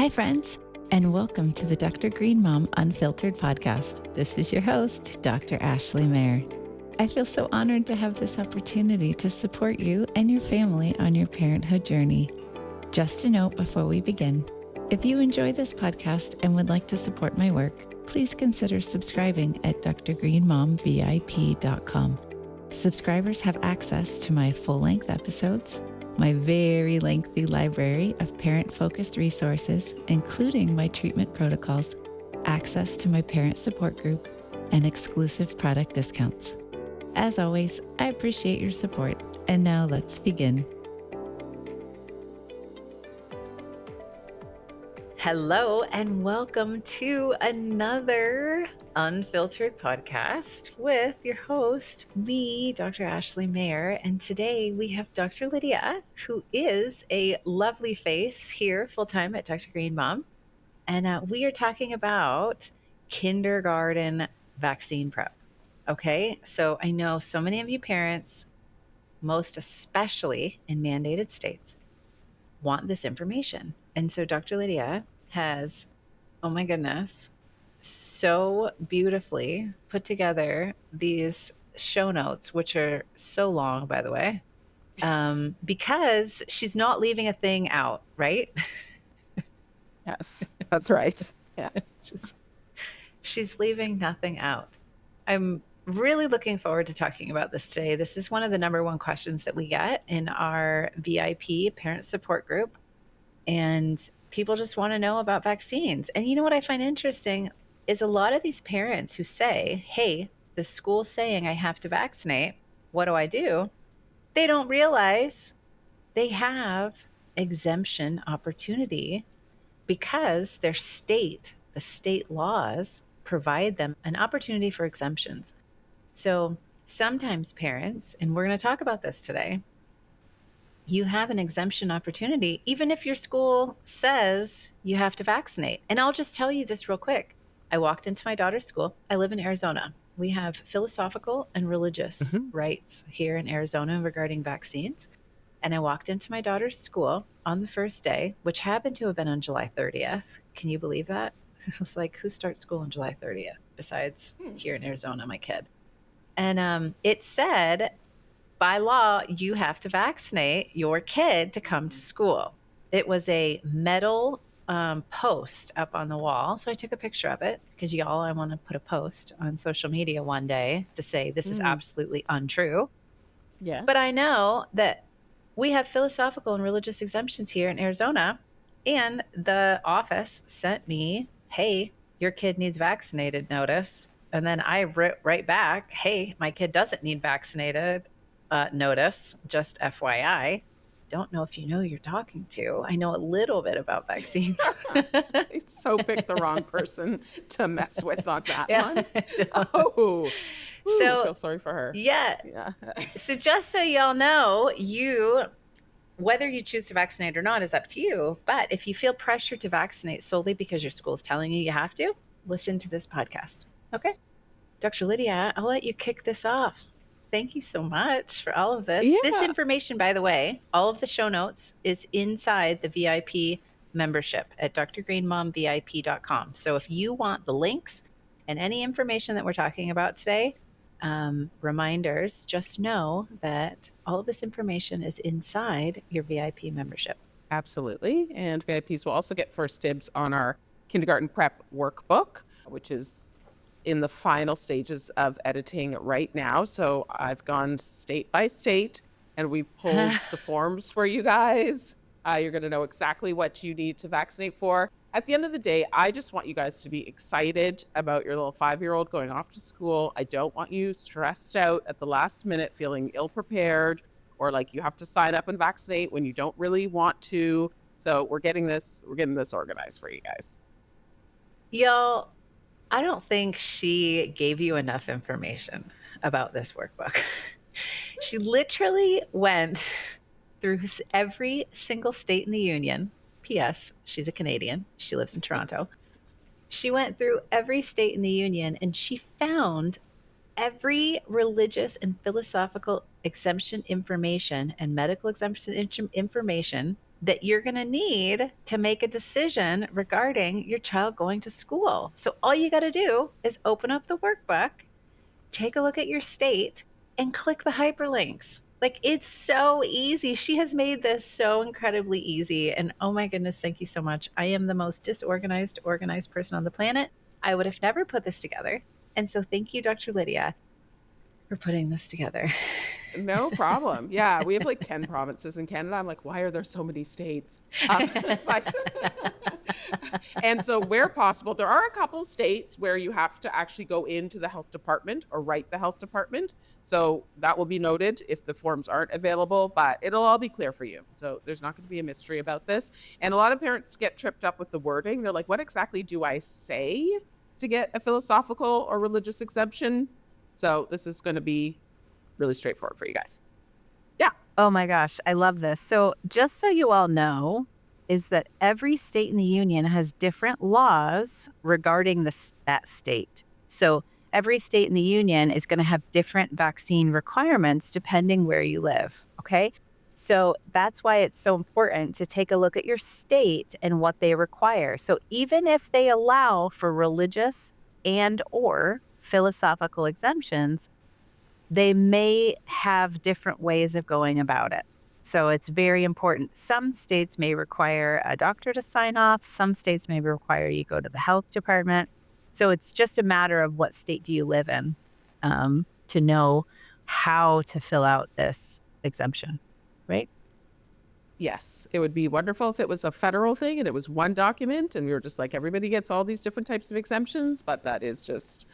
Hi, friends, and welcome to the Dr. Green Mom Unfiltered podcast. This is your host, Dr. Ashley Mayer. I feel so honored to have this opportunity to support you and your family on your parenthood journey. Just a note before we begin, if you enjoy this podcast and would like to support my work, please consider subscribing at drgreenmomvip.com. Subscribers have access to my full-length episodes, my very lengthy library of parent-focused resources, including my treatment protocols, access to my parent support group, and exclusive product discounts. As always, I appreciate your support, and now let's begin. Hello, and welcome to another Unfiltered podcast with your host, me, Dr. Ashley Mayer. And today we have Dr. Lydia, who is a lovely face here full-time at Dr. Green Mom. And we are talking about kindergarten vaccine prep. Okay, so I know so many of you parents, most especially in mandated states, want this information. And so Dr. Lydia has, oh my goodness, so beautifully put together these show notes, which are so long, by the way, because she's not leaving a thing out, right? Yes, that's right. Yes. She's leaving nothing out. I'm really looking forward to talking about this today. This is one of the number one questions that we get in our VIP parent support group. And people just want to know about vaccines. And you know what I find interesting is a lot of these parents who say, hey, the school's saying I have to vaccinate. What do? They don't realize they have exemption opportunity because the state laws provide them an opportunity for exemptions. So sometimes parents, and we're going to talk about this today, you have an exemption opportunity, even if your school says you have to vaccinate. And I'll just tell you this real quick. I walked into my daughter's school. I live in Arizona. We have philosophical and religious rights here in Arizona regarding vaccines. And I walked into my daughter's school on the first day, which happened to have been on July 30th. Can you believe that? I was like, who starts school on July 30th besides here in Arizona, my kid? And it said, by law, you have to vaccinate your kid to come to school. It was a metal post up on the wall. So I took a picture of it because y'all, I want to put a post on social media one day to say this is absolutely untrue. Yes. But I know that we have philosophical and religious exemptions here in Arizona. And the office sent me, hey, your kid needs vaccinated notice. And then I wrote right back, hey, my kid doesn't need vaccinated notice, just FYI. Don't know if you know who you're talking to. I know a little bit about vaccines. So picked the wrong person to mess with on that one. Oh, so feel sorry for her. Yeah. So just so y'all know, whether you choose to vaccinate or not is up to you. But if you feel pressured to vaccinate solely because your school's telling you have to, listen to this podcast. Okay. Dr. Lydia, I'll let you kick this off. Thank you so much for all of this. Yeah. This information, by the way, all of the show notes is inside the VIP membership at drgreenmomvip.com. So if you want the links and any information that we're talking about today, reminders, just know that all of this information is inside your VIP membership. Absolutely. And VIPs will also get first dibs on our kindergarten prep workbook, which is in the final stages of editing right now. So I've gone state by state and we pulled the forms for you guys. You're going to know exactly what you need to vaccinate for. At the end of the day, I just want you guys to be excited about your little 5-year-old going off to school. I don't want you stressed out at the last minute, feeling ill-prepared, or like you have to sign up and vaccinate when you don't really want to. So we're getting this organized for you guys. Y'all, I don't think she gave you enough information about this workbook. She literally went through every single state in the union. P.S. She's a Canadian. She lives in Toronto. She went through every state in the union and she found every religious and philosophical exemption information and medical exemption information that you're going to need to make a decision regarding your child going to school. So all you got to do is open up the workbook, take a look at your state, and click the hyperlinks. Like, it's so easy. She has made this so incredibly easy. And oh my goodness, thank you so much. I am the most disorganized, organized person on the planet. I would have never put this together. And so thank you, Dr. Lydia, for putting this together. No problem. Yeah, we have like 10 provinces in Canada. I'm like, why are there so many states? But and so where possible, there are a couple states where you have to actually go into the health department or write the health department. So that will be noted if the forms aren't available, but it'll all be clear for you. So there's not going to be a mystery about this. And a lot of parents get tripped up with the wording. They're like, what exactly do I say to get a philosophical or religious exemption? So this is going to be really straightforward for you guys. Yeah. Oh my gosh, I love this. So, just so you all know, is that every state in the union has different laws regarding that state. So, every state in the union is going to have different vaccine requirements depending where you live. Okay. So, that's why it's so important to take a look at your state and what they require. So, even if they allow for religious and or philosophical exemptions, they may have different ways of going about it. So it's very important. Some states may require a doctor to sign off. Some states may require you go to the health department. So it's just a matter of what state do you live in, to know how to fill out this exemption, right? Yes, it would be wonderful if it was a federal thing and it was one document and we were just like, everybody gets all these different types of exemptions, but that is just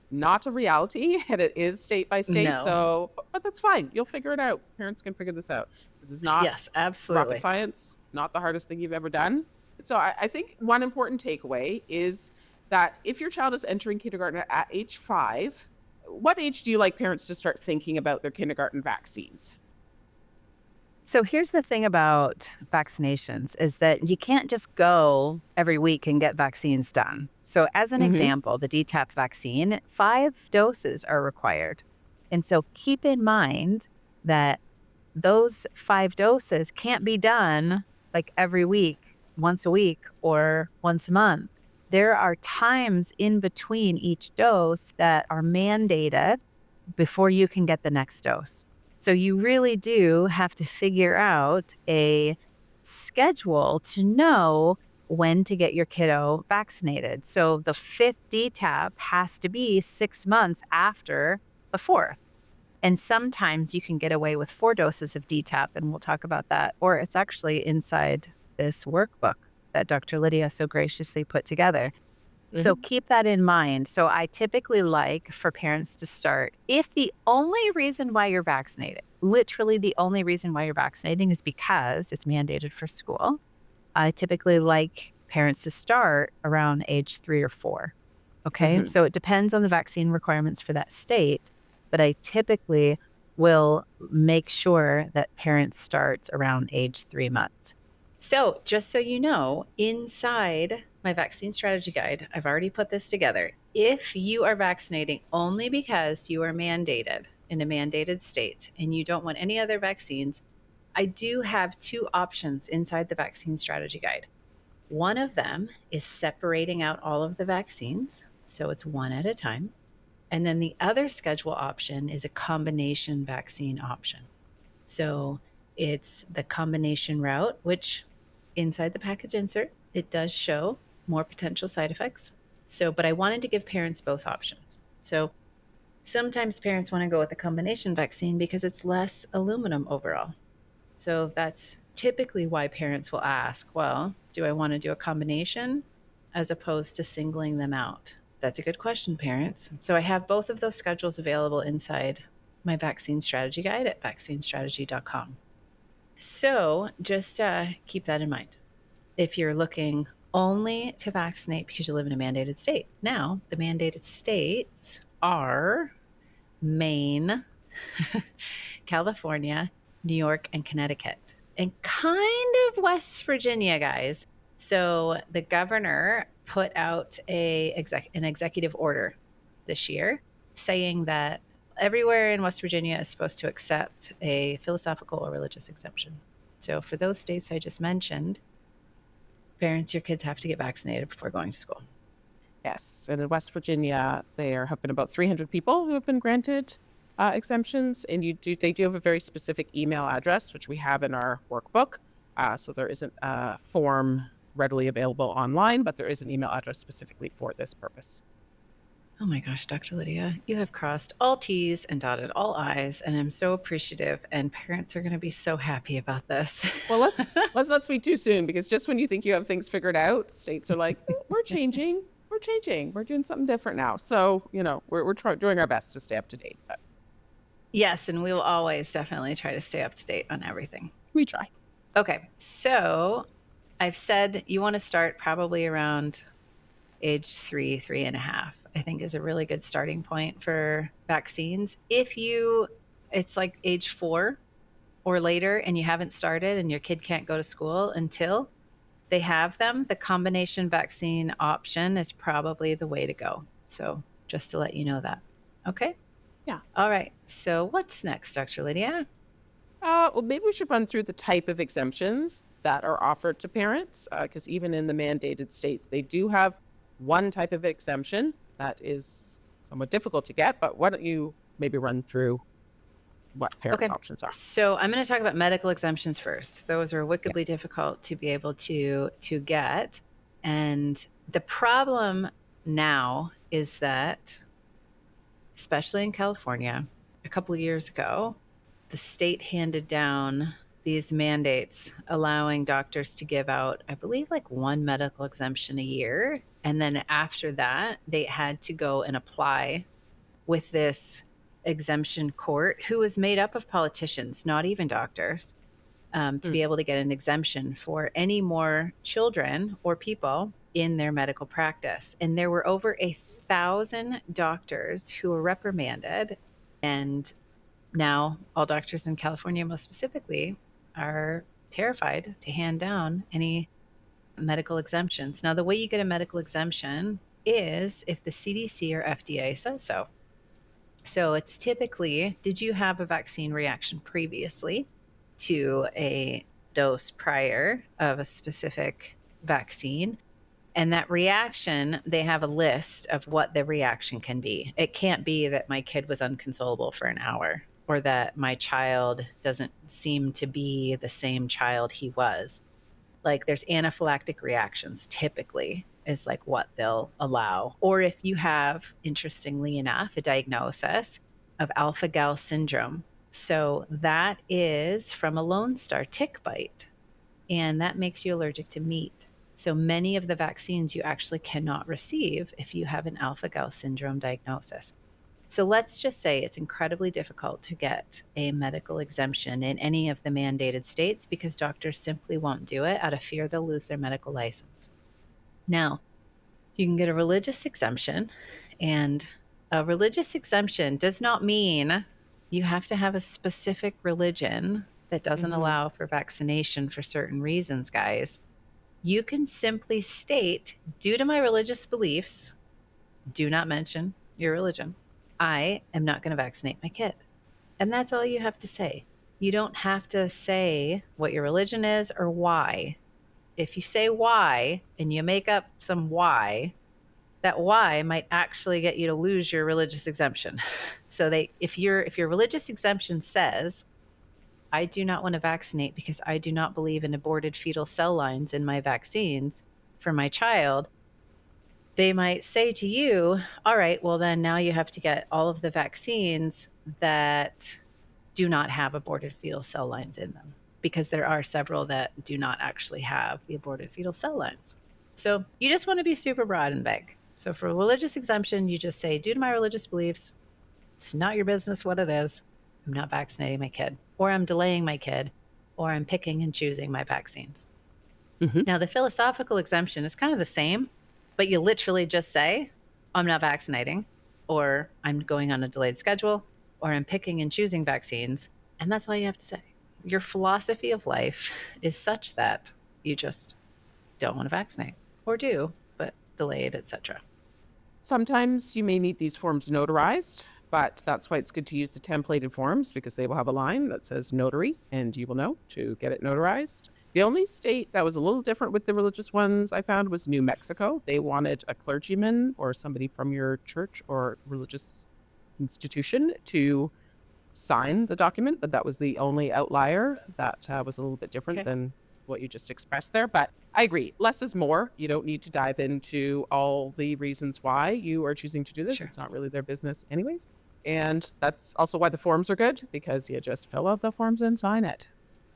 not a reality and it is state by state. No. So, but that's fine. You'll figure it out. Parents can figure this out. This is not Yes, rocket absolutely. science, not the hardest thing you've ever done. So I think one important takeaway is that if your child is entering kindergarten at age 5, what age do you like parents to start thinking about their kindergarten vaccines? So here's the thing about vaccinations is that you can't just go every week and get vaccines done. So as an Mm-hmm. example, the DTaP vaccine, 5 doses are required. And so keep in mind that those 5 doses can't be done like every week, once a week, or once a month. There are times in between each dose that are mandated before you can get the next dose. So you really do have to figure out a schedule to know when to get your kiddo vaccinated. So the 5th DTaP has to be 6 months after the 4th. And sometimes you can get away with 4 doses of DTaP, and we'll talk about that. Or it's actually inside this workbook that Dr. Lydia so graciously put together. So Mm-hmm. keep that in mind. So I typically like for parents to start, if the only reason why you're vaccinated, literally the only reason why you're vaccinating is because it's mandated for school, I typically like parents to start around age 3 or 4. Okay. Mm-hmm. So it depends on the vaccine requirements for that state, but I typically will make sure that parents start around age 3 months. So, just so you know, inside my vaccine strategy guide, I've already put this together. If you are vaccinating only because you are mandated in a mandated state and you don't want any other vaccines, I do have 2 options inside the vaccine strategy guide. One of them is separating out all of the vaccines, so it's one at a time. And then the other schedule option is a combination vaccine option. So it's the combination route, which inside the package insert, it does show more potential side effects. So, but I wanted to give parents both options. So sometimes parents want to go with a combination vaccine because it's less aluminum overall. So that's typically why parents will ask, well, do I want to do a combination as opposed to singling them out? That's a good question, parents. So I have both of those schedules available inside my vaccine strategy guide at vaccinestrategy.com. So just keep that in mind. If you're looking only to vaccinate because you live in a mandated state. Now, the mandated states are Maine, California, New York, and Connecticut, and kind of West Virginia, guys. So the governor put out an executive order this year saying that everywhere in West Virginia is supposed to accept a philosophical or religious exemption. So for those states I just mentioned, parents, your kids have to get vaccinated before going to school. Yes. And in West Virginia, there have been about 300 people who have been granted exemptions. And they do have a very specific email address, which we have in our workbook. So there isn't a form readily available online, but there is an email address specifically for this purpose. Oh my gosh, Dr. Lydia, you have crossed all T's and dotted all I's, and I'm so appreciative, and parents are going to be so happy about this. Well, let's not speak too soon, because just when you think you have things figured out, states are like, we're changing. We're changing. We're doing something different now. So, we're doing our best to stay up to date. But Yes, and we will always definitely try to stay up to date on everything. we try. Okay, so I've said you want to start probably around age 3.5, I think is a really good starting point for vaccines. It's like age 4 or later and you haven't started and your kid can't go to school until they have them, the combination vaccine option is probably the way to go. So just to let you know that. Okay. Yeah. All right. So what's next, Dr. Lydia? Well, maybe we should run through the type of exemptions that are offered to parents, because even in the mandated states, they do have one type of exemption that is somewhat difficult to get. But why don't you maybe run through what parents' options are? So I'm going to talk about medical exemptions first. Those are wickedly difficult to be able to get. And the problem now is that, especially in California, a couple of years ago, the state handed down these mandates allowing doctors to give out, I believe, like one medical exemption a year. And then after that, they had to go and apply with this exemption court, who was made up of politicians, not even doctors, to be able to get an exemption for any more children or people in their medical practice. And there were over 1,000 doctors who were reprimanded. And now all doctors in California, most specifically, are terrified to hand down any medical exemptions. Now, the way you get a medical exemption is if the CDC or FDA says so. So it's typically, did you have a vaccine reaction previously to a dose prior of a specific vaccine? And that reaction, they have a list of what the reaction can be. It can't be that my kid was unconsolable for an hour or that my child doesn't seem to be the same child he was. Like there's anaphylactic reactions typically is like what they'll allow. Or if you have, interestingly enough, a diagnosis of alpha-gal syndrome. So that is from a Lone Star tick bite, and that makes you allergic to meat. So many of the vaccines you actually cannot receive if you have an alpha-gal syndrome diagnosis. So let's just say it's incredibly difficult to get a medical exemption in any of the mandated states because doctors simply won't do it out of fear they'll lose their medical license. Now, you can get a religious exemption, and a religious exemption does not mean you have to have a specific religion that doesn't allow for vaccination for certain reasons, guys. You can simply state, due to my religious beliefs, do not mention your religion. I am not going to vaccinate my kid. And that's all you have to say. You don't have to say what your religion is or why. If you say why and you make up some why, that why might actually get you to lose your religious exemption. So if your religious exemption says, I do not want to vaccinate because I do not believe in aborted fetal cell lines in my vaccines for my child, they might say to you, all right, well, then now you have to get all of the vaccines that do not have aborted fetal cell lines in them, because there are several that do not actually have the aborted fetal cell lines. So you just want to be super broad and vague. So for a religious exemption, you just say, due to my religious beliefs, it's not your business what it is. I'm not vaccinating my kid, or I'm delaying my kid, or I'm picking and choosing my vaccines. Now, the philosophical exemption is kind of the same, but you literally just say, I'm not vaccinating, or I'm going on a delayed schedule, or I'm picking and choosing vaccines. And that's all you have to say. Your philosophy of life is such that you just don't want to vaccinate, or do, but delayed, etc. Sometimes you may need these forms notarized. But that's why it's good to use the templated forms, because they will have a line that says notary and you will know to get it notarized. The only state that was a little different with the religious ones I found was New Mexico. They wanted a clergyman or somebody from your church or religious institution to sign the document, but that was the only outlier that was a little bit different Okay. than what you just expressed there. But I agree, less is more. You don't need to dive into all the reasons why you are choosing to do this. Sure. It's not really their business, anyways. And that's also why the forms are good, because you just fill out the forms and sign it.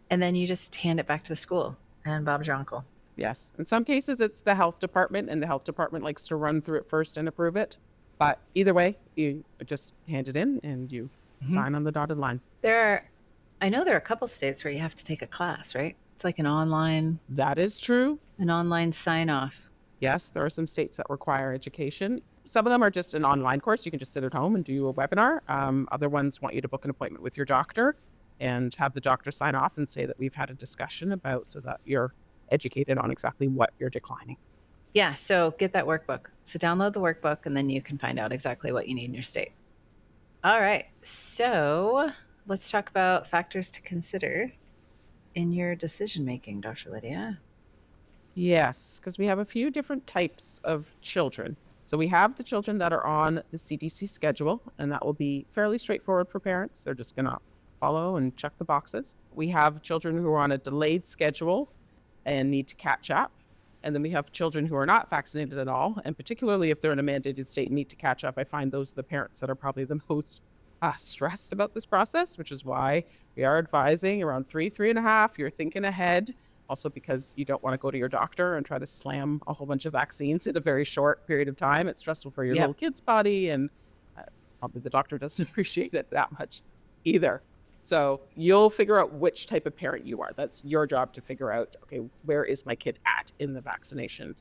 And then you just hand it back to the school, and Bob's your uncle. Yes. In some cases, it's the health department, and the health department likes to run through it first and approve it. But either way, you just hand it in and you sign on the dotted line. I know there are a couple states where you have to take a class, right? It's like That is true. an online sign off. Yes, there are some states that require education. Some of them are just an online course. You can just sit at home and do a webinar. Other ones want you to book an appointment with your doctor and have the doctor sign off and say that we've had a discussion about, so that you're educated on exactly what you're declining. Yeah, so get that workbook. So download the workbook and then you can find out exactly what you need in your state. All right, so let's talk about factors to consider in your decision making, Dr. Lydia. Yes, because we have a few different types of children. So we have the children that are on the CDC schedule, and that will be fairly straightforward for parents. They're just going to follow and check the boxes. We have children who are on a delayed schedule and need to catch up. And then we have children who are not vaccinated at all, and particularly if they're in a mandated state and need to catch up. I find those are the parents that are probably the most stressed about this process, which is why we are advising around 3.5. You're thinking ahead. Also, because you don't want to go to your doctor and try to slam a whole bunch of vaccines in a very short period of time. It's stressful for your Yep. little kid's body, and probably the doctor doesn't appreciate it that much either. So you'll figure out which type of parent you are. That's your job to figure out, okay, where is my kid at in the vaccination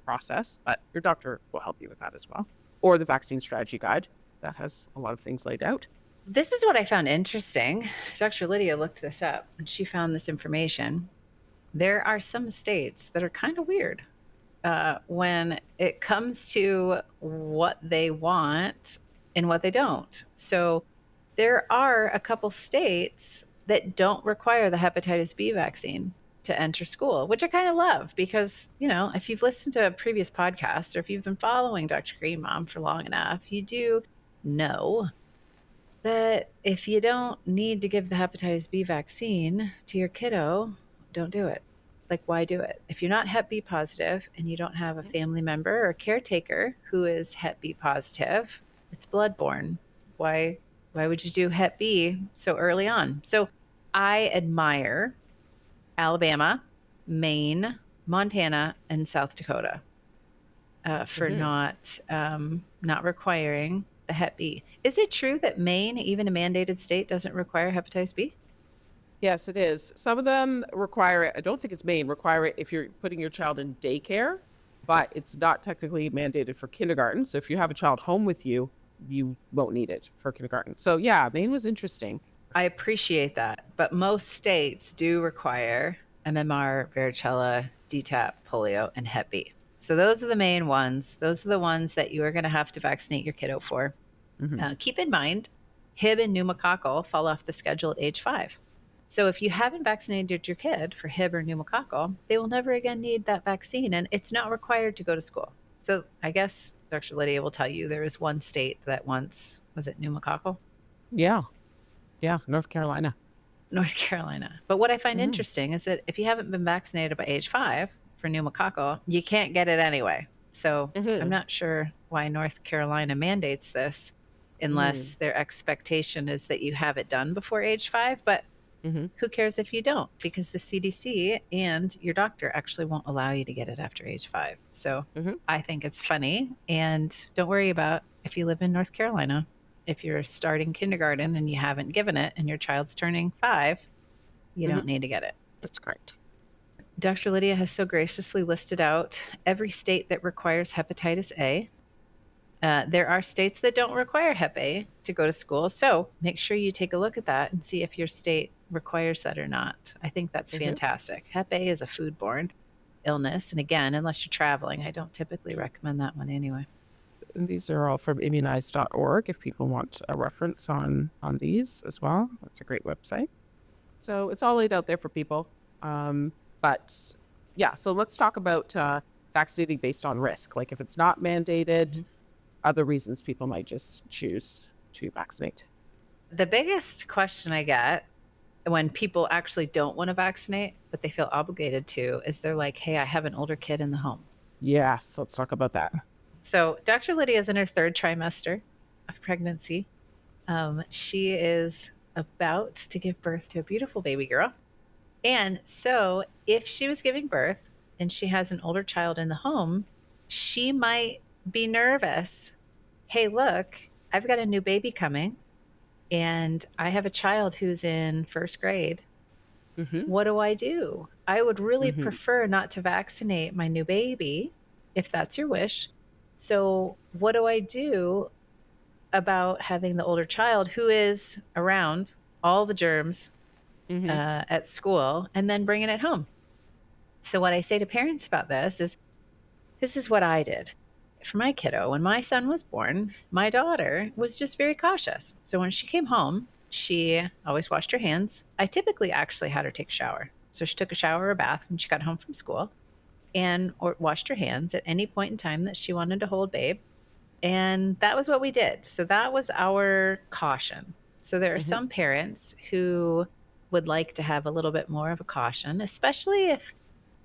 process? But your doctor will help you with that as well. Or the vaccine strategy guide that has a lot of things laid out. This is what I found interesting. Dr. Lydia looked this up and she found this information. There are some states that are kind of weird when it comes to what they want and what they don't. So there are a couple states that don't require the hepatitis B vaccine to enter school, which I kind of love because, you know, if you've listened to a previous podcast or if you've been following Dr. Green Mom for long enough, you do know that if you don't need to give the hepatitis B vaccine to your kiddo, don't do it. Like, why do it? If you're not Hep B positive and you don't have a family member or caretaker who is Hep B positive, it's bloodborne. Why would you do Hep B so early on? So I admire Alabama, Maine, Montana, and South Dakota for not requiring the Hep B. Is it true that Maine, even a mandated state, doesn't require hepatitis B? Yes, it is. Some of them require it. I don't think it's Maine, require it if you're putting your child in daycare, but it's not technically mandated for kindergarten. So if you have a child home with you, you won't need it for kindergarten. So yeah, Maine was interesting. I appreciate that, but most states do require MMR, varicella, DTaP, polio, and Hep B. So those are the main ones. Those are the ones that you are going to have to vaccinate your kiddo for. Keep in mind, Hib and pneumococcal fall off the schedule at age 5. So if you haven't vaccinated your kid for Hib or pneumococcal, they will never again need that vaccine, and it's not required to go to school. So I guess Dr. Lydia will tell you there is one state that once, was it pneumococcal? Yeah. Yeah. North Carolina. North Carolina. But what I find interesting is that if you haven't been vaccinated by age 5 for pneumococcal, you can't get it anyway. So I'm not sure why North Carolina mandates this unless their expectation is that you have it done before age 5. But who cares if you don't? Because the CDC and your doctor actually won't allow you to get it after age 5. So I think it's funny. And don't worry about if you live in North Carolina. If you're starting kindergarten and you haven't given it and your child's turning 5, you don't need to get it. That's correct. Dr. Lydia has so graciously listed out every state that requires hepatitis A. There are states that don't require Hep A to go to school. So make sure you take a look at that and see if your state requires that or not. I think that's fantastic. Hep A is a foodborne illness. And again, unless you're traveling, I don't typically recommend that one anyway. And these are all from immunize.org if people want a reference on these as well. That's a great website. So it's all laid out there for people. But yeah, so let's talk about vaccinating based on risk. Like if it's not mandated, other reasons people might just choose to vaccinate. The biggest question I get when people actually don't want to vaccinate, but they feel obligated to, is they're like, hey, I have an older kid in the home. Yes, let's talk about that. So Dr. Lydia is in her third trimester of pregnancy. She is about to give birth to a beautiful baby girl. And so if she was giving birth and she has an older child in the home, she might be nervous. Hey, look, I've got a new baby coming and I have a child who's in first grade. Mm-hmm. What do I do? I would really Mm-hmm. prefer not to vaccinate my new baby if that's your wish. So, what do I do about having the older child who is around all the germs Mm-hmm. at school and then bringing it home? So, what I say to parents about this is what I did for my kiddo. When my son was born, my daughter was just very cautious. So, when she came home, she always washed her hands. I typically actually had her take a shower. So, she took a shower or a bath when she got home from school and or washed her hands at any point in time that she wanted to hold babe. And that was what we did. So that was our caution. So there are Mm-hmm. some parents who would like to have a little bit more of a caution, especially if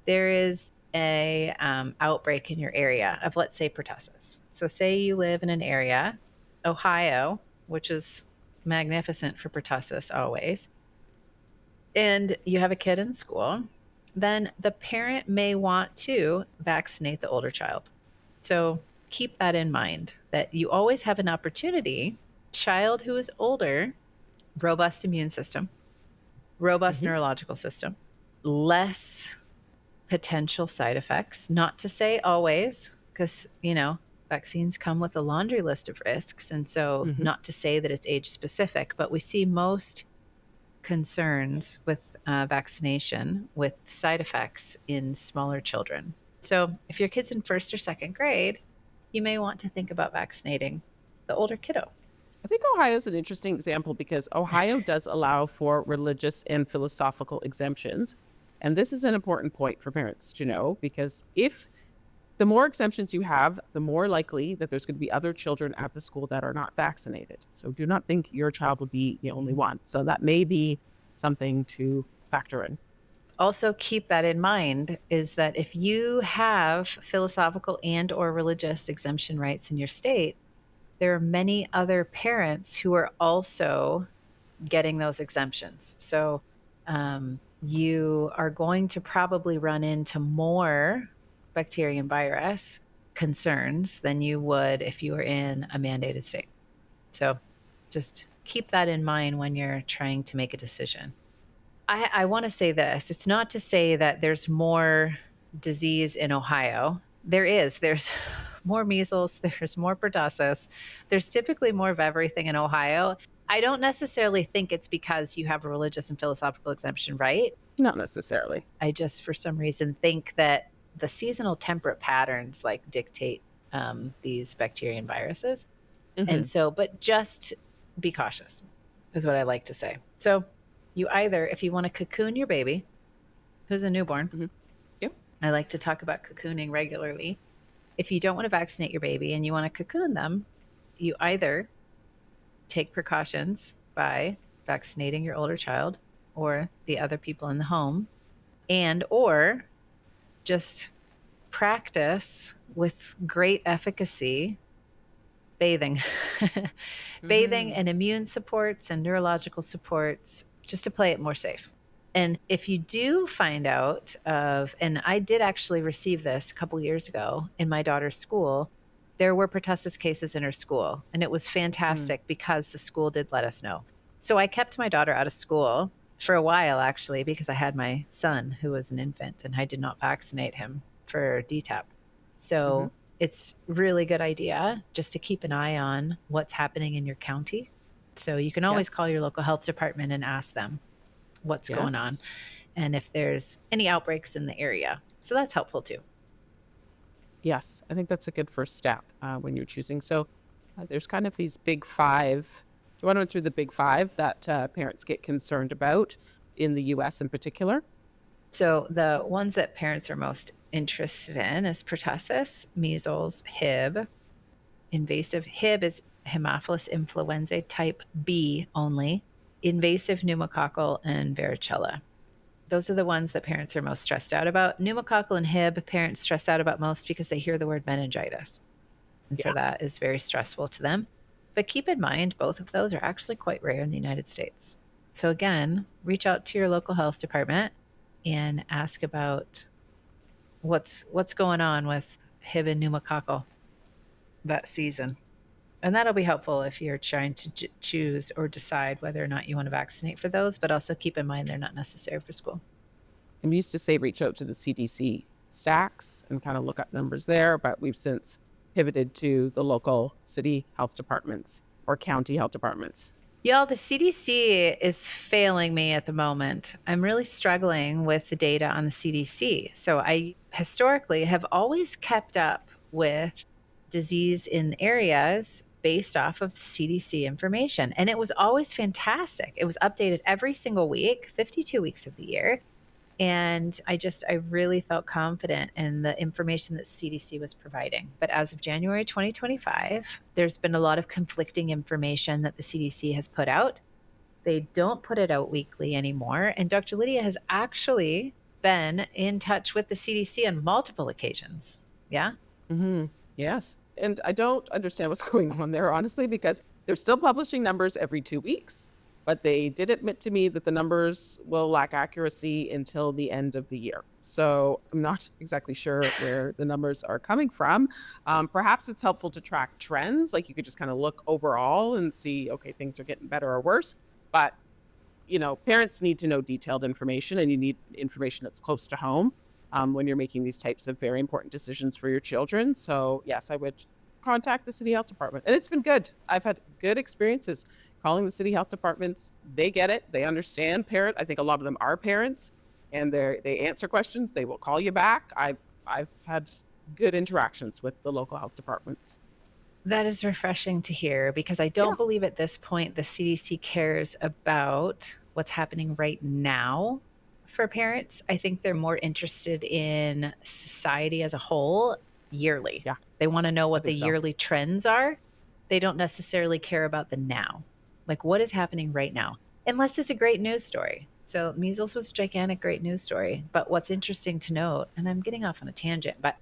there is a outbreak in your area of, let's say, pertussis. So say you live in an area, Ohio, which is magnificent for pertussis always, and you have a kid in school, then the parent may want to vaccinate the older child. So keep that in mind that you always have an opportunity. Child who is older, robust immune system, robust Mm-hmm. neurological system, less potential side effects. Not to say always, because, vaccines come with a laundry list of risks. And so, Mm-hmm. not to say that it's age specific, but we see most concerns with vaccination with side effects in smaller children. So, if your kid's in first or second grade, you may want to think about vaccinating the older kiddo. I think Ohio is an interesting example because Ohio does allow for religious and philosophical exemptions. And this is an important point for parents to know because if the more exemptions you have, the more likely that there's going to be other children at the school that are not vaccinated. So do not think your child will be the only one. So that may be something to factor in. Also keep that in mind is that if you have philosophical and or religious exemption rights in your state, there are many other parents who are also getting those exemptions. So you are going to probably run into more bacteria and virus concerns than you would if you were in a mandated state. So just keep that in mind when you're trying to make a decision. I want to say this. It's not to say that there's more disease in Ohio. There is. There's more measles. There's more pertussis. There's typically more of everything in Ohio. I don't necessarily think it's because you have a religious and philosophical exemption, right? Not necessarily. I just, for some reason, think that the seasonal temperate patterns like dictate these bacteria and viruses. And Mm-hmm. so, but just be cautious is what I like to say. So, you either, if you want to cocoon your baby, who's a newborn, Mm-hmm. Yep. I like to talk about cocooning regularly. If you don't want to vaccinate your baby and you want to cocoon them, you either take precautions by vaccinating your older child or the other people in the home, and or just practice with great efficacy bathing. Bathing Mm-hmm. and immune supports and neurological supports just to play it more safe. And if you do find out of, and I did actually receive this a couple years ago in my daughter's school, there were pertussis cases in her school, and it was Mm-hmm. fantastic because the school did let us know. So I kept my daughter out of school for a while, actually, because I had my son who was an infant and I did not vaccinate him for DTaP. Mm-hmm. So it's really good idea just to keep an eye on what's happening in your county. So you can always call Yes. your local health department and ask them what's going on Yes. and if there's any outbreaks in the area. So that's helpful too. Yes, I think that's a good first step when you're choosing. So there's kind of these big five. Do you want to run through the big five that parents get concerned about in the US in particular? So the ones that parents are most interested in is pertussis, measles, Hib. Invasive Hib is Haemophilus influenzae type B only, invasive pneumococcal, and varicella. Those are the ones that parents are most stressed out about. Pneumococcal and Hib, parents stress out about most because they hear the word meningitis. And so Yeah. that is very stressful to them. But keep in mind, both of those are actually quite rare in the United States. So again, reach out to your local health department and ask about what's going on with Hib and pneumococcal that season. And that'll be helpful if you're trying to choose or decide whether or not you want to vaccinate for those, but also keep in mind they're not necessary for school. And we used to say reach out to the CDC stacks and kind of look up numbers there, but we've since pivoted to the local city health departments or county health departments. Y'all, the CDC is failing me at the moment. I'm really struggling with the data on the CDC. So I historically have always kept up with disease in areas based off of CDC information. And it was always fantastic. It was updated every single week, 52 weeks of the year. And I really felt confident in the information that CDC was providing. But as of January 2025, there's been a lot of conflicting information that the CDC has put out. They don't put it out weekly anymore. And Dr. Lydia has actually been in touch with the CDC on multiple occasions. Yeah. Yes. And I don't understand what's going on there, honestly, because they're still publishing numbers every 2 weeks. But they did admit to me that the numbers will lack accuracy until the end of the year. So I'm not exactly sure where the numbers are coming from. Perhaps it's helpful to track trends. Like you could just kind of look overall and see, okay, things are getting better or worse. But, parents need to know detailed information and you need information that's close to home when you're making these types of very important decisions for your children. So, yes, I would contact the city health department. And it's been good. I've had good experiences calling the city health departments. They get it. They understand parent. I think a lot of them are parents and they answer questions. They will call you back. I've had good interactions with the local health departments. That is refreshing to hear because I Yeah. don't believe at this point the CDC cares about what's happening right now for parents. I think they're more interested in society as a whole yearly. Yeah. They want to know I what the think so. yearly trends are. They don't necessarily care about the now, like what is happening right now, unless it's a great news story. So, measles was a gigantic, great news story. But what's interesting to note, and I'm getting off on a tangent, but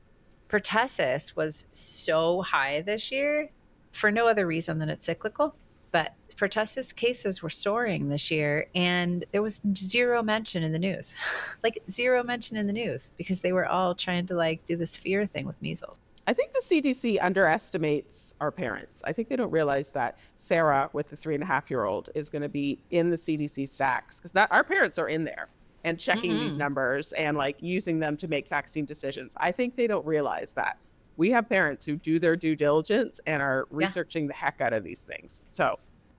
pertussis was so high this year for no other reason than it's cyclical. But pertussis cases were soaring this year, and there was zero mention in the news, like zero mention in the news, because they were all trying to like do this fear thing with measles. I think the CDC underestimates our parents. I think they don't realize that Sarah, with the 3.5-year-old, is going to be in the CDC stacks because that our parents are in there and checking these Mm-hmm. numbers and like using them to make vaccine decisions. I think they don't realize that we have parents who do their due diligence and are Yeah. researching the heck out of these things. So,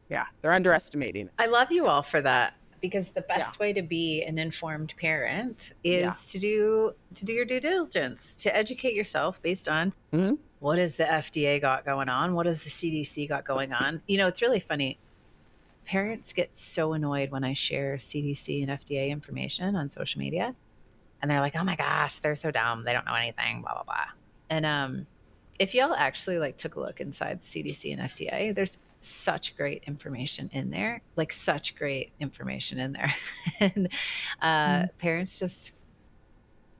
yeah, they're underestimating. I love you all for that because the Yeah, best way to be an informed parent yeah, is to do your due diligence, to educate yourself based on hmm what has the FDA got going on, what has the CDC got going on. It's really funny. Parents get so annoyed when I share CDC and FDA information on social media, and they're like, "Oh my gosh, they're so dumb. They don't know anything, blah blah blah." And if y'all actually like took a look inside the CDC and FDA, there's such great information in there, like such great information in there. And parents just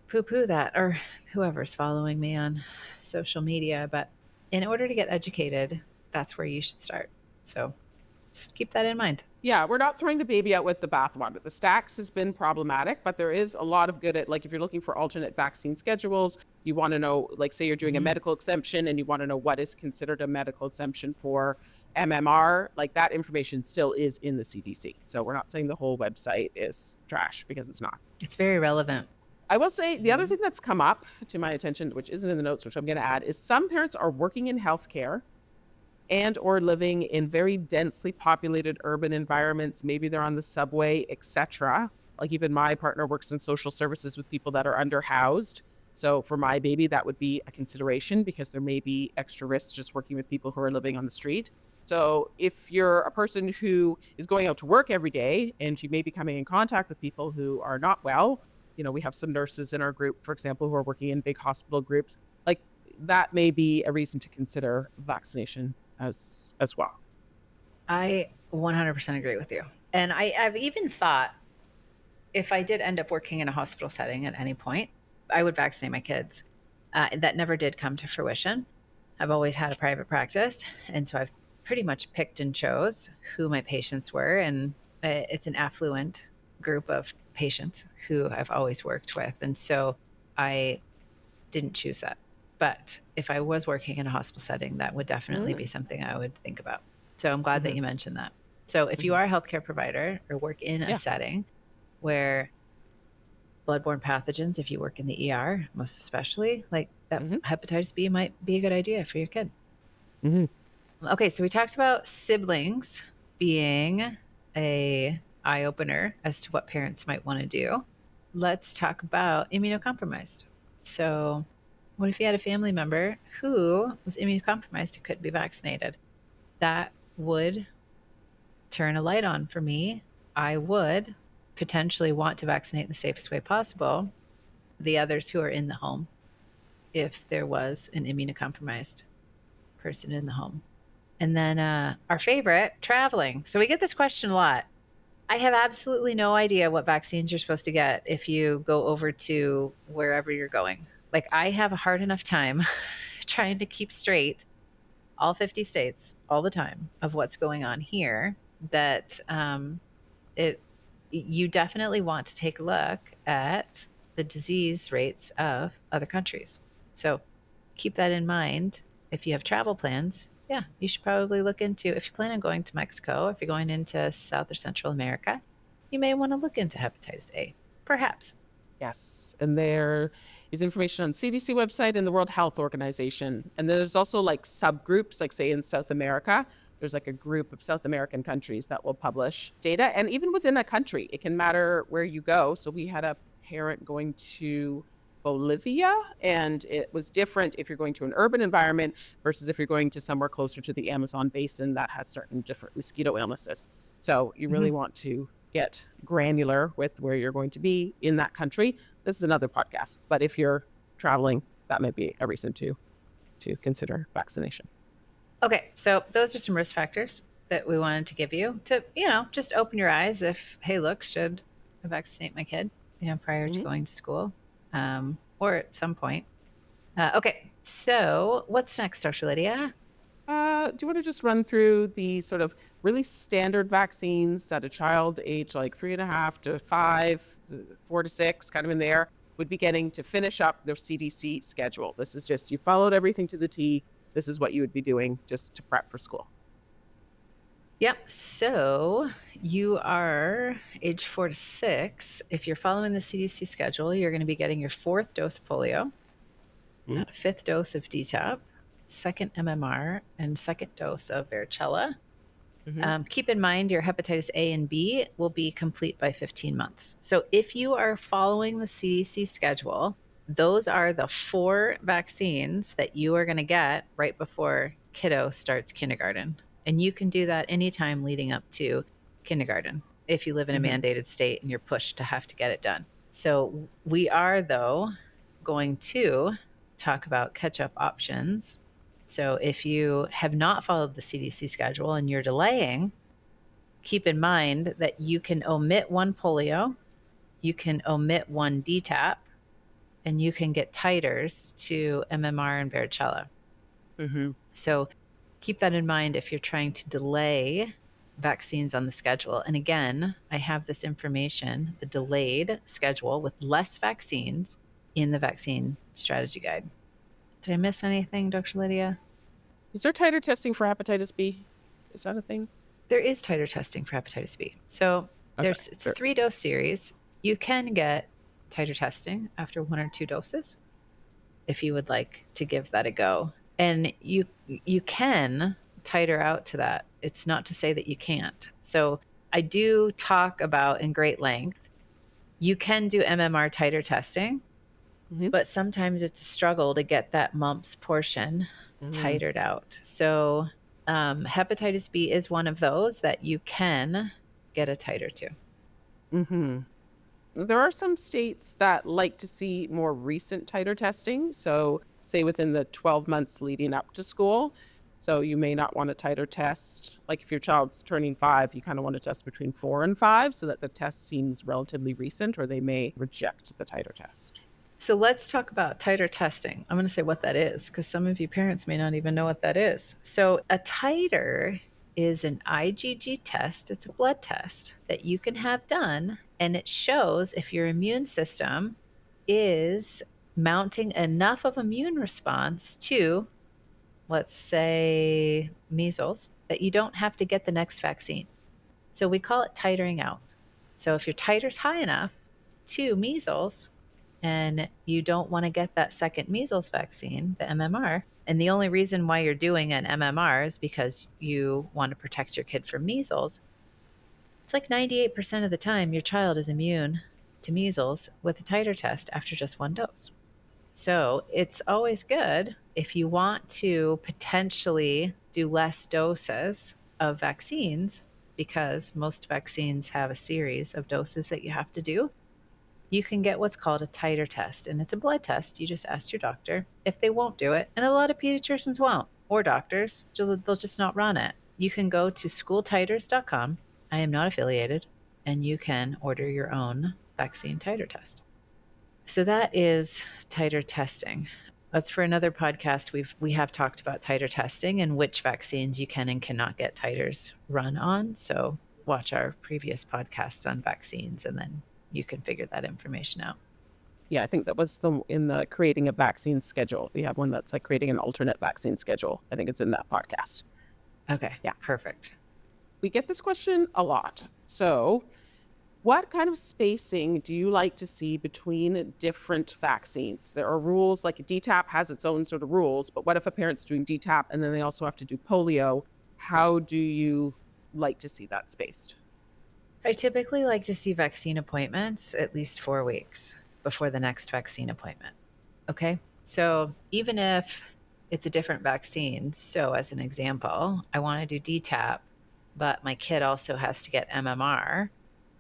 poo poo that, or whoever's following me on social media. But in order to get educated, that's where you should start. So just keep that in mind. Yeah, we're not throwing the baby out with the bathwater. The stacks has been problematic, but there is a lot of good at, like, if you're looking for alternate vaccine schedules, you want to know, like, say you're doing a Mhm. medical exemption and you want to know what is considered a medical exemption for MMR, like that information still is in the CDC. So we're not saying the whole website is trash because it's not. It's very relevant. I will say the other thing that's come up to my attention, which isn't in the notes, which I'm going to add, is some parents are working in healthcare and or living in very densely populated urban environments. Maybe they're on the subway, etc. Like even my partner works in social services with people that are underhoused. So for my baby, that would be a consideration because there may be extra risks just working with people who are living on the street. So if you're a person who is going out to work every day and you may be coming in contact with people who are not well, we have some nurses in our group, for example, who are working in big hospital groups, like that may be a reason to consider vaccination as well. I 100% agree with you. And I've even thought if I did end up working in a hospital setting at any point, I would vaccinate my kids. That never did come to fruition. I've always had a private practice. And so I've pretty much picked and chose who my patients were. And it's an affluent group of patients who I've always worked with. And so I didn't choose that. But if I was working in a hospital setting, that would definitely be Mm-hmm. something I would think about. So I'm glad that Mm-hmm. you mentioned that. So if you Mm-hmm. are a healthcare provider or work in a Yeah. setting where bloodborne pathogens, if you work in the ER, most especially, like that Mm-hmm. hepatitis B might be a good idea for your kid. Mm-hmm. Okay, so we talked about siblings being a eye opener as to what parents might want to do. Let's talk about immunocompromised. So, what if you had a family member who was immunocompromised and couldn't be vaccinated? That would turn a light on for me. I would potentially want to vaccinate in the safest way possible the others who are in the home if there was an immunocompromised person in the home. And then our favorite, traveling. So we get this question a lot. I have absolutely no idea what vaccines you're supposed to get if you go over to wherever you're going. Like, I have a hard enough time trying to keep straight all 50 states all the time of what's going on here that it you definitely want to take a look at the disease rates of other countries. So keep that in mind. If you have travel plans, yeah, you should probably look into, if you plan on going to Mexico, if you're going into South or Central America, you may want to look into hepatitis A, perhaps. Yes. And there is information on CDC website and the World Health Organization. And there's also like subgroups, like say in South America, there's like a group of South American countries that will publish data. And even within a country, it can matter where you go. So we had a parent going to Bolivia, and it was different if you're going to an urban environment versus if you're going to somewhere closer to the Amazon basin that has certain different mosquito illnesses. So you Mm-hmm. really want to get granular with where you're going to be in that country. This is another podcast, but if you're traveling, that may be a reason to consider vaccination. Okay, so those are some risk factors that we wanted to give you to, just open your eyes if, hey, look, should I vaccinate my kid, prior to Mm-hmm. going to school or at some point. Okay, so what's next, Dr. Lydia? Do you want to just run through the sort of really standard vaccines that a child age like 3.5 to 5, 4 to 6, kind of in there, would be getting to finish up their CDC schedule? This is just, you followed everything to the T. This is what you would be doing just to prep for school. Yep. So you are age 4 to 6. If you're following the CDC schedule, you're going to be getting your fourth dose of polio, fifth dose of DTaP, second MMR, and second dose of varicella. Mm-hmm. Keep in mind your hepatitis A and B will be complete by 15 months. So if you are following the CDC schedule, those are the 4 vaccines that you are going to get right before kiddo starts kindergarten. And you can do that anytime leading up to kindergarten if you live in a Mm-hmm. mandated state and you're pushed to have to get it done. So we are, though, going to talk about catch up options. So if you have not followed the CDC schedule and you're delaying, keep in mind that you can omit one polio, you can omit one DTaP, and you can get titers to MMR and varicella. Mm-hmm. So keep that in mind if you're trying to delay vaccines on the schedule. And again, I have this information, the delayed schedule with less vaccines, in the vaccine strategy guide. Did I miss anything, Dr. Lydia? Is there titer testing for hepatitis B? Is that a thing? There is titer testing for hepatitis B. So Okay, it's a there is. 3-dose series. You can get titer testing after 1 or 2 doses if you would like to give that a go. And you can titer out to that. It's not to say that you can't. So I do talk about in great length. You can do MMR titer testing Mhm. but sometimes it's a struggle to get that mumps portion Mm. titered out. So, hepatitis B is one of those that you can get a titer to. Mhm. There are some states that like to see more recent titer testing. So, say within the 12 months leading up to school. So, you may not want a titer test. Like if your child's turning 5, you kind of want to test between 4 and 5 so that the test seems relatively recent, or they may reject the titer test. So let's talk about titer testing. I'm going to say what that is because some of you parents may not even know what that is. So, a titer is an IgG test, it's a blood test that you can have done, and it shows if your immune system is mounting enough of immune response to, let's say, measles, that you don't have to get the next vaccine. So, we call it titering out. So, if your titer's high enough to measles, and you don't want to get that second measles vaccine, the MMR. And the only reason why you're doing an MMR is because you want to protect your kid from measles. It's like 98% of the time your child is immune to measles with a titer test after just one dose. So it's always good if you want to potentially do less doses of vaccines, because most vaccines have a series of doses that you have to do. You can get what's called a titer test, and it's a blood test. You just ask your doctor if they won't do it, and a lot of pediatricians won't, or doctors, they'll just not run it. You can go to schooltiters.com. I am not affiliated, and you can order your own vaccine titer test. So that is titer testing. That's for another podcast. We have talked about titer testing and which vaccines you can and cannot get titers run on. So watch our previous podcasts on vaccines, and then you can figure that information out. Yeah, I think that was in the creating a vaccine schedule. We have one that's like creating an alternate vaccine schedule. I think it's in that podcast. Okay, Yeah. perfect. We get this question a lot. So, what kind of spacing do you like to see between different vaccines? There are rules, like DTaP has its own sort of rules, but what if a parent's doing DTaP and then they also have to do polio? How do you like to see that spaced? I typically like to see vaccine appointments at least 4 weeks before the next vaccine appointment. Okay. So even if it's a different vaccine, so as an example, I want to do DTaP, but my kid also has to get MMR.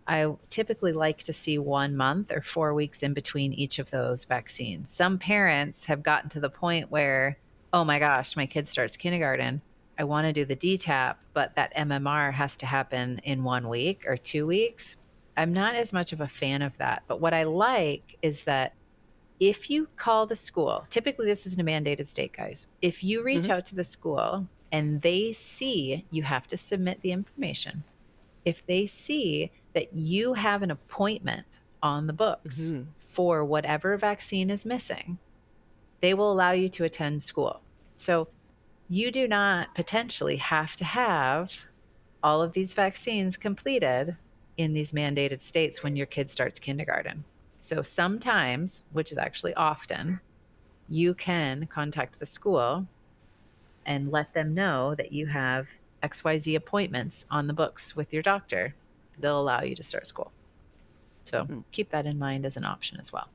I typically like to see 1 month or 4 weeks in between each of those vaccines. Some parents have gotten to the point where, oh my gosh, my kid starts kindergarten. I want to do the DTaP, but that MMR has to happen in 1 week or 2 weeks. I'm not as much of a fan of that. But what I like is that if you call the school, typically this is in a mandated state, guys. If you reach Hmm. out to the school and they see you have to submit the information, if they see that you have an appointment on the books Hmm. for whatever vaccine is missing, they will allow you to attend school. So you do not potentially have to have all of these vaccines completed in these mandated states when your kid starts kindergarten. So sometimes, which is actually often, you can contact the school and let them know that you have XYZ appointments on the books with your doctor. They'll allow you to start school. So Hmm. keep that in mind as an option as well.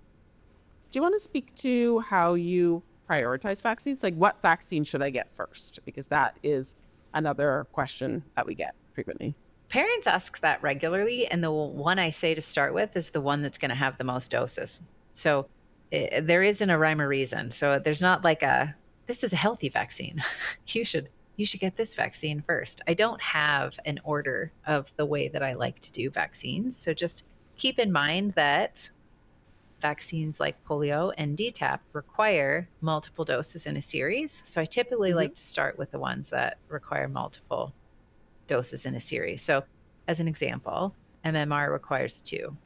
Do you want to speak to how you prioritize vaccines? Like, what vaccine should I get first? Because that is another question that we get frequently. Parents ask that regularly, and the one I say to start with is the one that's going to have the most doses. So there isn't a rhyme or reason. So there's not like a, this is a healthy vaccine. you should you should get this vaccine first. I don't have an order of the way that I like to do vaccines. So just keep in mind that vaccines like polio and DTaP require multiple doses in a series. So I typically Hmm. like to start with the ones that require multiple doses in a series. So, as an example, MMR requires 2.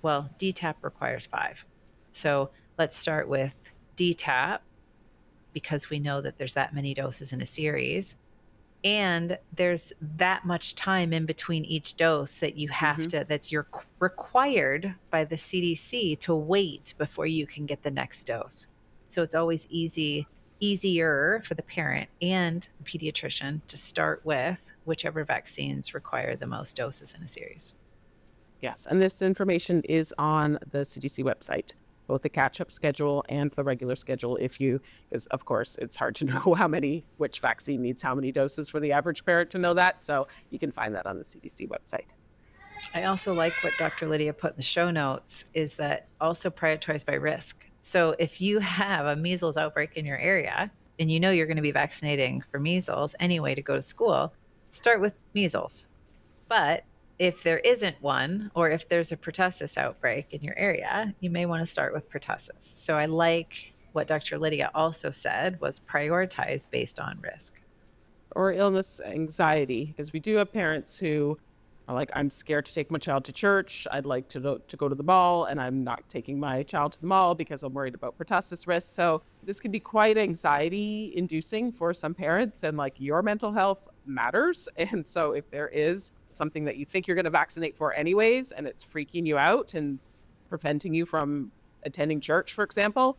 Well, DTaP requires 5. So, let's start with DTaP because we know that there's that many doses in a series. And there's that much time in between each dose that you have Hmm. to, that you're required by the CDC to wait before you can get the next dose. So it's always easier for the parent and the pediatrician to start with whichever vaccines require the most doses in a series. Yes. And this information is on the CDC website. both the catch-up schedule and the regular schedule because of course it's hard to know which vaccine needs how many doses for the average parent to know that. So you can find that on the CDC website. I also like what Dr. Lydia put in the show notes is that also prioritize by risk. So if you have a measles outbreak in your area and you know you're going to be vaccinating for measles anyway to go to school, start with measles. But if there isn't one, or if there's a pertussis outbreak in your area, you may want to start with pertussis. So I like what Dr. Lydia also said was prioritize based on risk. Or illness anxiety, because we do have parents who are like, I'm scared to take my child to church. I'd like to go to the mall, and I'm not taking my child to the mall because I'm worried about pertussis risk. So this can be quite anxiety inducing for some parents, and like your mental health matters. And so if there is something that you think you're going to vaccinate for anyways, and it's freaking you out and preventing you from attending church, for example,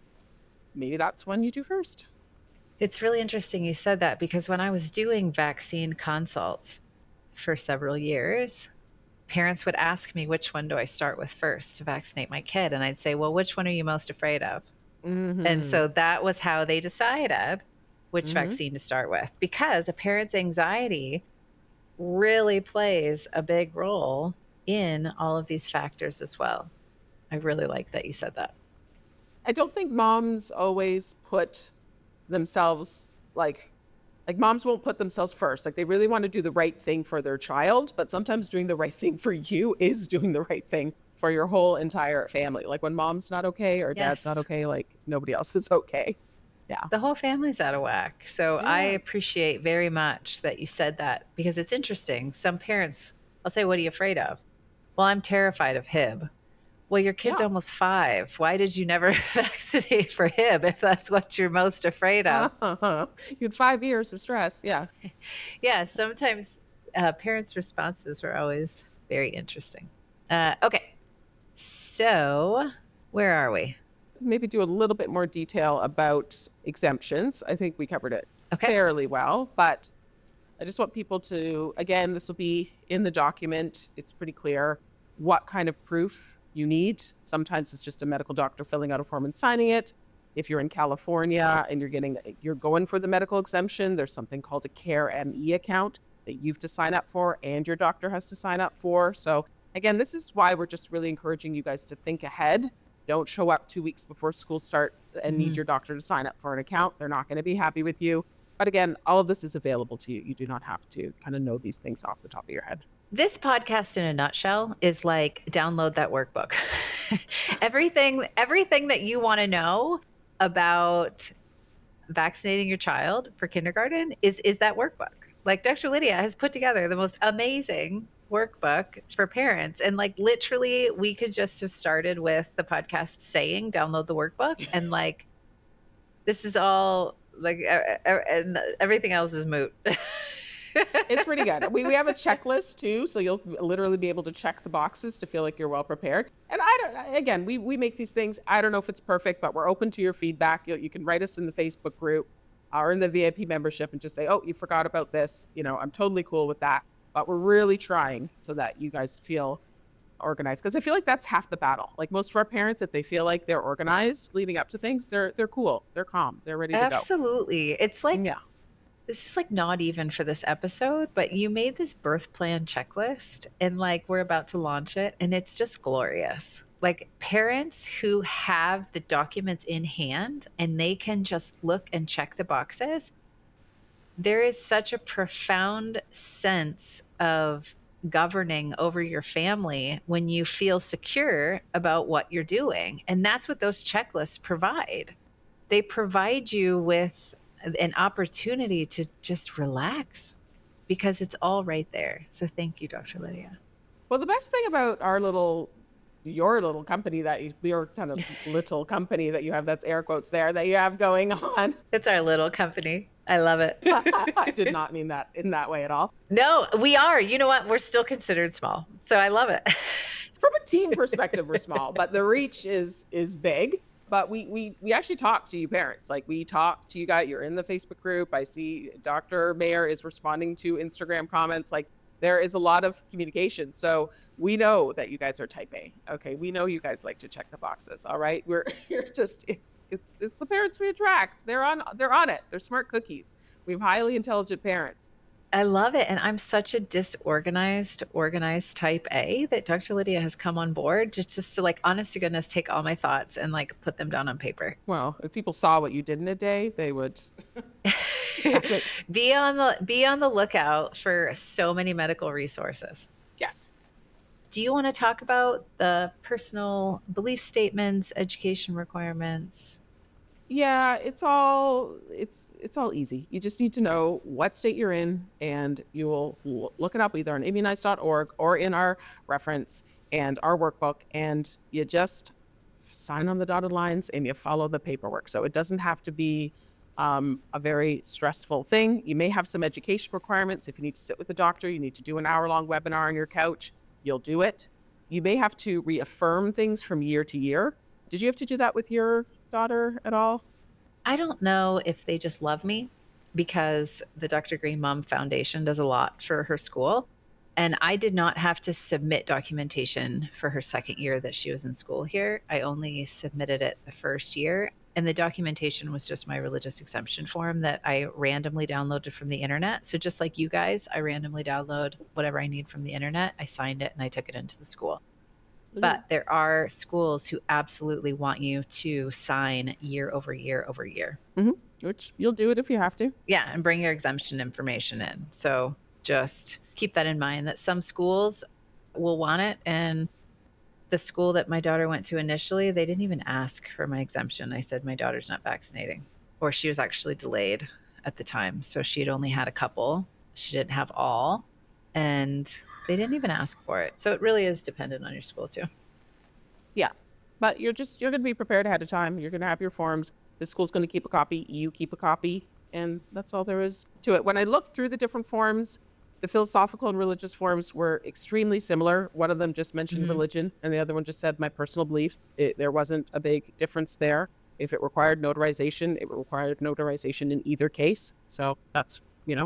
maybe that's one you do first. It's really interesting you said that because when I was doing vaccine consults for several years, parents would ask me, which one do I start with first to vaccinate my kid? And I'd say, well, which one are you most afraid of? And so that was how they decided which vaccine to start with, because a parent's anxiety really plays a big role in all of these factors as well. I really like that you said that. I don't think moms always put themselves like moms won't put themselves first. Like they really want to do the right thing for their child, but sometimes doing the right thing for you is doing the right thing for your whole entire family. Like when mom's not okay or dad's not okay, like nobody else is okay. Yeah. The whole family's out of whack. So I appreciate very much that you said that, because it's interesting. Some parents, I'll say, what are you afraid of? Well, I'm terrified of Hib. Well, your kid's almost 5. Why did you never vaccinate for Hib if that's what you're most afraid of? You had 5 years of stress. Yeah. Yeah. Sometimes parents' responses are always very interesting. Okay. So where are we? Maybe do a little bit more detail about exemptions. I think we covered it fairly well, but I just want people to, again, this will be in the document. It's pretty clear what kind of proof you need. Sometimes it's just a medical doctor filling out a form and signing it. If you're in California and you're going for the medical exemption, there's something called a Care ME account that you have to sign up for and your doctor has to sign up for. So again, this is why we're just really encouraging you guys to think ahead. Don't show up 2 weeks before school starts and need your doctor to sign up for an account. They're not going to be happy with you. But again, all of this is available to you. You do not have to kind of know these things off the top of your head. This podcast in a nutshell is like download that workbook. everything that you want to know about vaccinating your child for kindergarten is that workbook. Like Dr. Lydia has put together the most amazing workbook for parents. And like literally we could just have started with the podcast saying download the workbook, and like this is all like and everything else is moot. It's pretty good. We have a checklist too, so you'll literally be able to check the boxes to feel like you're well prepared. And we make these things. I don't know if it's perfect, but we're open to your feedback. You can write us in the Facebook group or in the VIP membership and just say, oh, you forgot about this. I'm totally cool with that. But we're really trying so that you guys feel organized, because I feel like that's half the battle. Like most of our parents, if they feel like they're organized leading up to things, they're cool, they're calm, they're ready to go. Absolutely. It's like, this is like not even for this episode, but you made this birth plan checklist and like we're about to launch it and it's just glorious. Like parents who have the documents in hand and they can just look and check the boxes, there is such a profound sense of governing over your family when you feel secure about what you're doing. And that's what those checklists provide. They provide you with an opportunity to just relax because it's all right there. So thank you, Dr. Lydia. Well, the best thing about your little company your kind of little company that you have, that's air quotes there, that you have going on. It's our little company. I love it. I did not mean that in that way at all. No, we are. You know what? We're still considered small. So I love it. From a team perspective, we're small, but the reach is big. But we actually talk to you parents. Like we talk to you guys. You're in the Facebook group. I see Dr. Mayer is responding to Instagram comments. Like there is a lot of communication. So we know that you guys are type A. Okay, we know you guys like to check the boxes. All right, you're just it's the parents we attract. They're on it. They're smart cookies. We have highly intelligent parents. I love it. And I'm such a organized type A that Dr. Lydia has come on board just to like, honest to goodness, take all my thoughts and like put them down on paper. Well, if people saw what you did in a day, they would have it. Be on the lookout for so many medical resources. Yes. Do you want to talk about the personal belief statements, education requirements? Yeah, it's all easy. You just need to know what state you're in, and you will look it up either on immunize.org or in our reference and our workbook, and you just sign on the dotted lines and you follow the paperwork. So it doesn't have to be a very stressful thing. You may have some education requirements. If you need to sit with a doctor, you need to do an hour-long webinar on your couch, you'll do it. You may have to reaffirm things from year to year. Did you have to do that with your daughter at all? I don't know if they just love me because the Dr. Green Mom Foundation does a lot for her school. And I did not have to submit documentation for her second year that she was in school here. I only submitted it the first year. And the documentation was just my religious exemption form that I randomly downloaded from the internet. So just like you guys, I randomly download whatever I need from the internet. I signed it and I took it into the school. But there are schools who absolutely want you to sign year over year over year. Which you'll do it if you have to. Yeah, and bring your exemption information in. So just keep that in mind that some schools will want it. And the school that my daughter went to initially, they didn't even ask for my exemption. I said, my daughter's not vaccinating, or she was actually delayed at the time. So she had only had a couple. She didn't have all. And they didn't even ask for it. So it really is dependent on your school too. Yeah. But you're going to be prepared ahead of time. You're going to have your forms. The school's going to keep a copy. You keep a copy. And that's all there is to it. When I looked through the different forms, the philosophical and religious forms were extremely similar. One of them just mentioned religion, and the other one just said my personal beliefs. There wasn't a big difference there. If it required notarization, it required notarization in either case. So that's,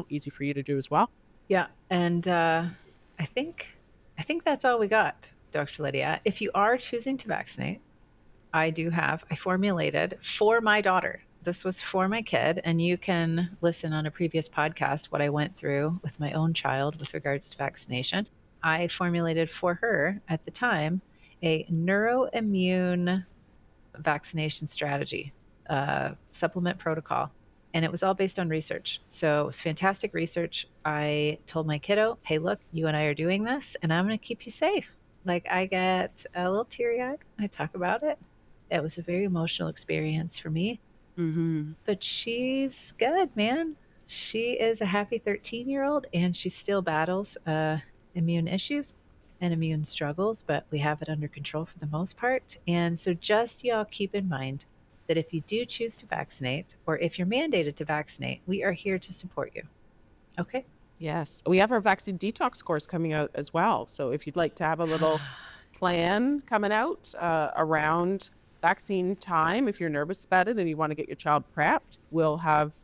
easy for you to do as well. Yeah. And I think that's all we got, Dr. Lydia. If you are choosing to vaccinate, I formulated for my daughter. This was for my kid, and you can listen on a previous podcast what I went through with my own child with regards to vaccination. I formulated for her at the time a neuroimmune vaccination strategy, supplement protocol. And it was all based on research. So it was fantastic research. I told my kiddo, hey, look, you and I are doing this, and I'm going to keep you safe. Like, I get a little teary-eyed when I talk about it. It was a very emotional experience for me. But she's good, man. She is a happy 13-year-old, and she still battles immune issues and immune struggles, but we have it under control for the most part. And so just y'all keep in mind that if you do choose to vaccinate, or if you're mandated to vaccinate, we are here to support you. Okay? Yes. We have our vaccine detox course coming out as well. So if you'd like to have a little plan coming out around vaccine time, if you're nervous about it and you want to get your child prepped, we'll have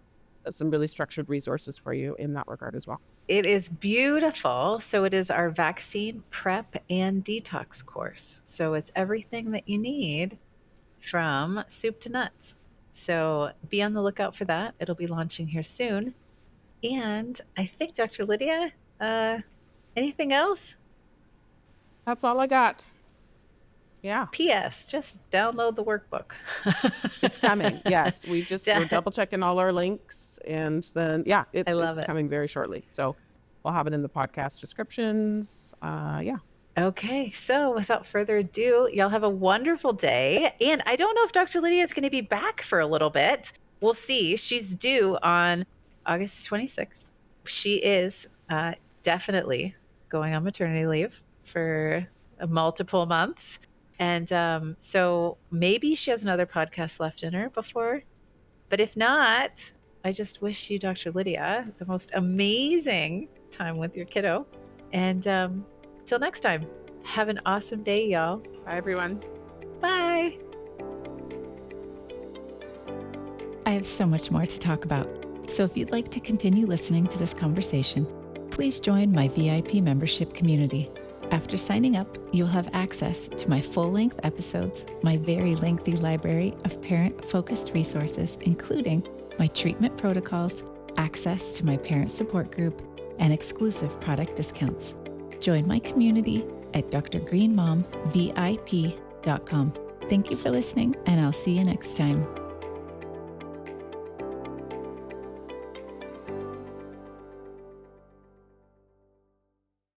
some really structured resources for you in that regard as well. It is beautiful. So it is our vaccine prep and detox course. So it's everything that you need from soup to nuts. So be on the lookout for that. It'll be launching here soon. And I think, Dr. Lydia, anything else? That's all I got. Yeah. P.S. Just download the workbook. It's coming. Yes. We're double checking all our links, and then, it's coming very shortly. So we'll have it in the podcast descriptions. Yeah. Okay, so without further ado, y'all have a wonderful day. And I don't know if Dr. Lydia is going to be back for a little bit. We'll see. She's due on August 26th. She is definitely going on maternity leave for multiple months. And so maybe she has another podcast left in her before. But if not, I just wish you, Dr. Lydia, the most amazing time with your kiddo. And till next time, have an awesome day, y'all. Bye, everyone. Bye. I have so much more to talk about. So if you'd like to continue listening to this conversation, please join my VIP membership community. After signing up, you'll have access to my full-length episodes, my very lengthy library of parent-focused resources, including my treatment protocols, access to my parent support group, and exclusive product discounts. Join my community at drgreenmomvip.com. Thank you for listening, and I'll see you next time.